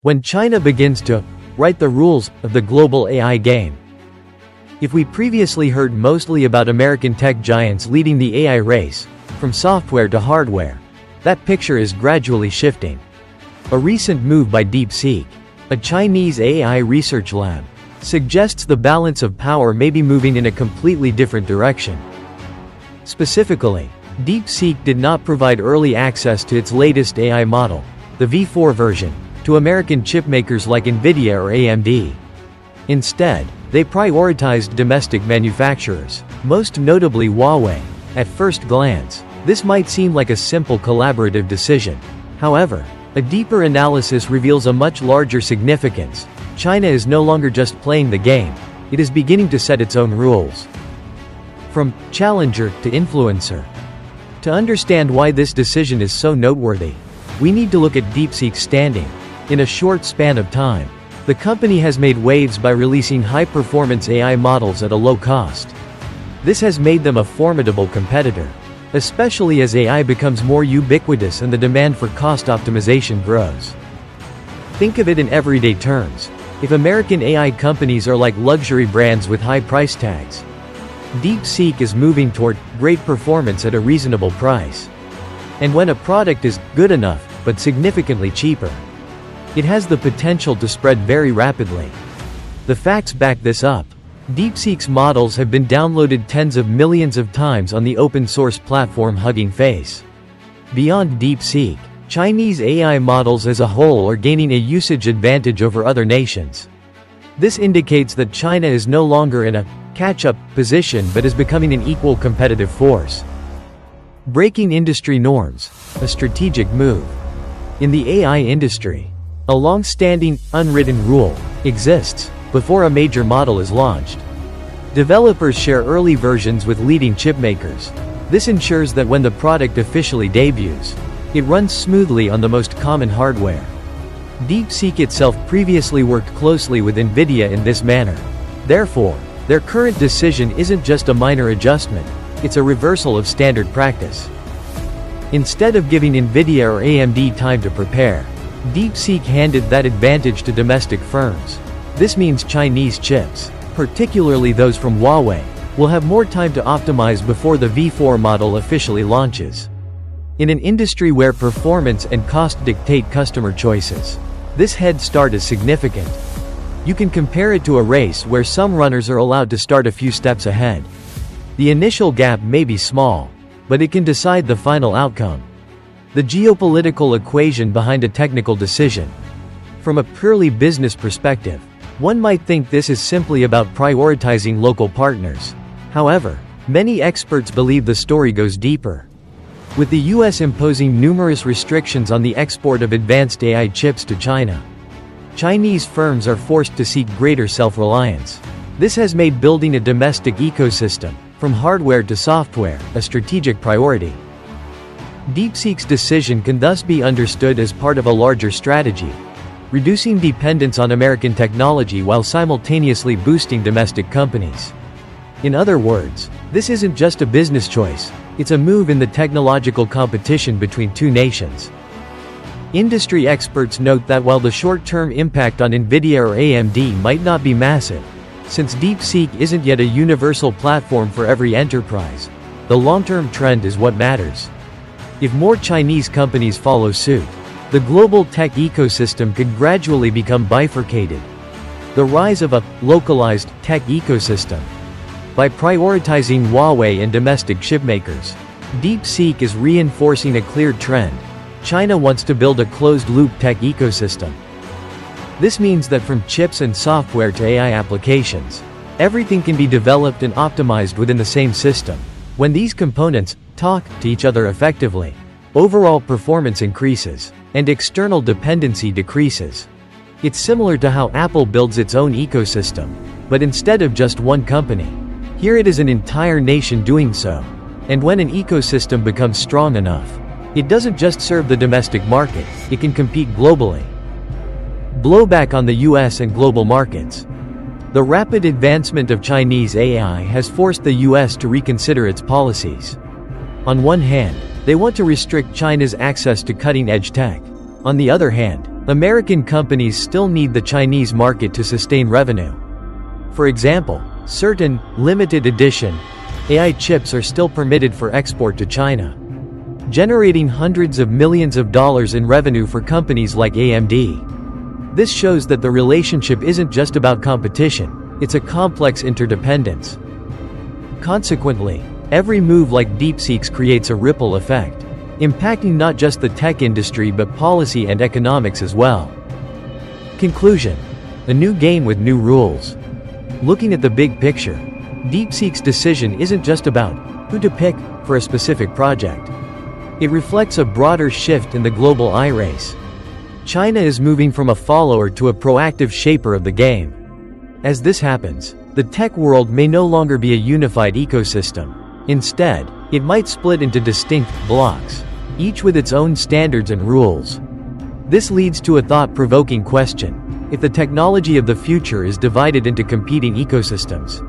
when China begins to write the rules of the global AI game. If we previously heard mostly about American tech giants leading the AI race, from software to hardware, that picture is gradually shifting. A recent move by DeepSeek, a Chinese AI research lab, suggests the balance of power may be moving in a completely different direction. Specifically, DeepSeek did not provide early access to its latest AI model, the V4 version, to American chipmakers like NVIDIA or AMD. Instead, they prioritized domestic manufacturers, most notably Huawei. At first glance, this might seem like a simple collaborative decision. However, a deeper analysis reveals a much larger significance. China is no longer just playing the game, it is beginning to set its own rules. From challenger to influencer. To understand why this decision is so noteworthy, we need to look at DeepSeek's standing. In a short span of time, the company has made waves by releasing high-performance AI models at a low cost. This has made them a formidable competitor, especially as AI becomes more ubiquitous and the demand for cost optimization grows. Think of it in everyday terms. If American AI companies are like luxury brands with high price tags, DeepSeek is moving toward great performance at a reasonable price. And when a product is good enough, but significantly cheaper, it has the potential to spread very rapidly. The facts back this up. DeepSeek's models have been downloaded tens of millions of times on the open-source platform Hugging Face. Beyond DeepSeek, Chinese AI models as a whole are gaining a usage advantage over other nations. This indicates that China is no longer in a catch-up position but is becoming an equal competitive force. Breaking industry norms, a strategic move. In the AI industry, a long-standing, unwritten rule exists before a major model is launched. Developers share early versions with leading chipmakers. This ensures that when the product officially debuts, it runs smoothly on the most common hardware. DeepSeek itself previously worked closely with NVIDIA in this manner. Therefore, their current decision isn't just a minor adjustment, it's a reversal of standard practice. Instead of giving NVIDIA or AMD time to prepare, DeepSeek handed that advantage to domestic firms. This means Chinese chips, particularly those from Huawei, will have more time to optimize before the V4 model officially launches. In an industry where performance and cost dictate customer choices, this head start is significant. You can compare it to a race where some runners are allowed to start a few steps ahead. The initial gap may be small, but it can decide the final outcome. The geopolitical equation behind a technical decision. From a purely business perspective, one might think this is simply about prioritizing local partners. However, many experts believe the story goes deeper. With the US imposing numerous restrictions on the export of advanced AI chips to China, Chinese firms are forced to seek greater self-reliance. This has made building a domestic ecosystem, from hardware to software, a strategic priority. DeepSeek's decision can thus be understood as part of a larger strategy, reducing dependence on American technology while simultaneously boosting domestic companies. In other words, this isn't just a business choice, it's a move in the technological competition between two nations. Industry experts note that while the short-term impact on NVIDIA or AMD might not be massive, since DeepSeek isn't yet a universal platform for every enterprise, the long-term trend is what matters. If more Chinese companies follow suit, the global tech ecosystem could gradually become bifurcated. The rise of a localized tech ecosystem. By prioritizing Huawei and domestic chipmakers, DeepSeek is reinforcing a clear trend. China wants to build a closed-loop tech ecosystem. This means that from chips and software to AI applications, everything can be developed and optimized within the same system. When these components talk to each other effectively, overall performance increases, and external dependency decreases. It's similar to how Apple builds its own ecosystem, but instead of just one company, here it is an entire nation doing so. And when an ecosystem becomes strong enough, it doesn't just serve the domestic market, it can compete globally. Blowback on the US and global markets. The rapid advancement of Chinese AI has forced the US to reconsider its policies. On one hand, they want to restrict China's access to cutting-edge tech. On the other hand, American companies still need the Chinese market to sustain revenue. For example, certain limited edition AI chips are still permitted for export to China, generating hundreds of millions of dollars in revenue for companies like AMD. This shows that the relationship isn't just about competition, it's a complex interdependence. Consequently, every move like DeepSeek's creates a ripple effect, impacting not just the tech industry but policy and economics as well. Conclusion: a new game with new rules. Looking at the big picture, DeepSeek's decision isn't just about who to pick for a specific project. It reflects a broader shift in the global AI race. China is moving from a follower to a proactive shaper of the game. As this happens, the tech world may no longer be a unified ecosystem. Instead, it might split into distinct blocks, each with its own standards and rules. This leads to a thought-provoking question: if the technology of the future is divided into competing ecosystems,